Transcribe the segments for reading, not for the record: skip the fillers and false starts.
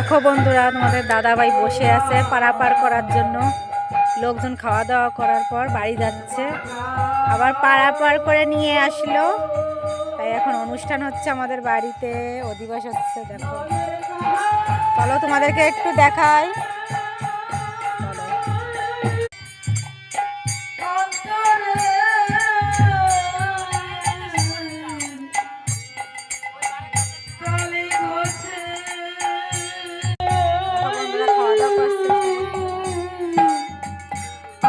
দেখো বন্ধুরা, তোমাদের দাদাভাই বসে আছে পারাপার করার জন্য। লোকজন খাওয়া দাওয়া করার পর বাড়ি যাচ্ছে, আবার পারাপার করে নিয়ে আসলো। তাই এখন অনুষ্ঠান হচ্ছে আমাদের বাড়িতে, অধিবাস হচ্ছে। দেখো, চলো তোমাদেরকে একটু দেখাই।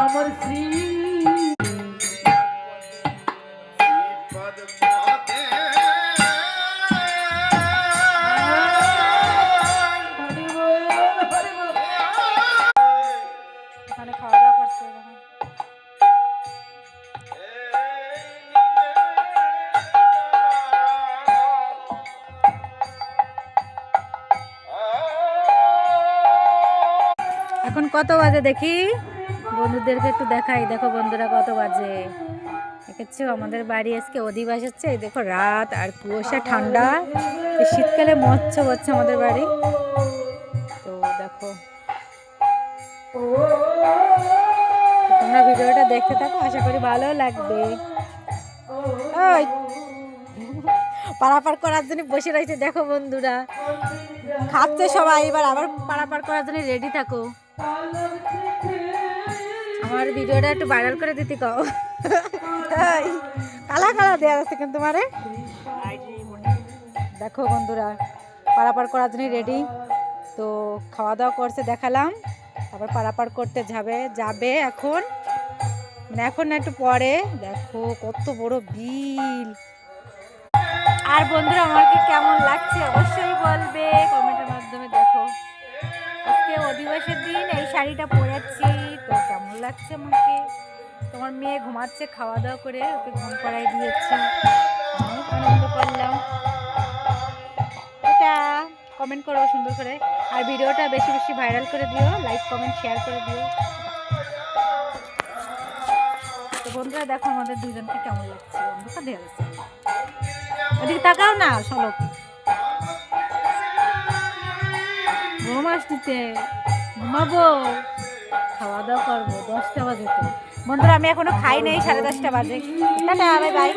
আমার শ্রী এখানে খাওয়া দাওয়া করছে। এখন কত বাজে দেখি, বন্ধুদেরকে একটু দেখাই। দেখো বন্ধুরা, কত বাজে দেখেছো? আমাদের বাড়ি আজকে অধিবাস হচ্ছে। এই দেখো, রাত আর কুয়াশা, ঠান্ডা। শীতকালে মহোৎসব হচ্ছে আমাদের বাড়ি। তো দেখো, তোমরা ভিডিওটা দেখতে থাকো, আশা করি ভালো লাগবে। ওই পারাপার করার জন্য বসে রয়েছে। দেখো বন্ধুরা, খাচ্ছে সবাই, এবার আবার পারাপার করার জন্য রেডি থাকো। আমার ভিডিওটা একটু ভাইরাল করে দিতে কও। কালা কালা দেওয়া আছে কিন্তু তোমারে। দেখো বন্ধুরা, পারাপার করার জন্য রেডি। তো খাওয়া দাওয়া করছে দেখালাম, আবার পারাপার করতে যাবে এখন, মানে এখন না, একটু পরে। দেখো কত বড় বিল। আর বন্ধুরা, আমাকে কেমন লাগছে অবশ্যই বলবে কমেন্টের মাধ্যমে। দেখো, আজকে অধিবাসের দিন, এই শাড়িটা পরেছি, তো কেমন লাগছে আমাকে। তোমার মেয়ে ঘুমাচ্ছে খাওয়া দাওয়া করে, ওকে ঘুম পাড়াই দিয়েছি, অনেক আনন্দ করলাম। এটা কমেন্ট করো সুন্দর করে, আর ভিডিওটা বেশি বেশি ভাইরাল করে দিও, লাইক কমেন্ট শেয়ার করে দিও। তো বন্ধুরা দেখো, আমাদের দুজনকে কেমন লাগছে। অন্ধকার দেখা যাচ্ছে, এদিকে তাকাও না, সলক ঘুম আসতেছে, ঘুমাবো, খাওয়া দাওয়া করবো। 10টা বাজে তো বন্ধুরা, আমি এখনো খাই নাই, 10:30 বাজে। Tata, bye bye.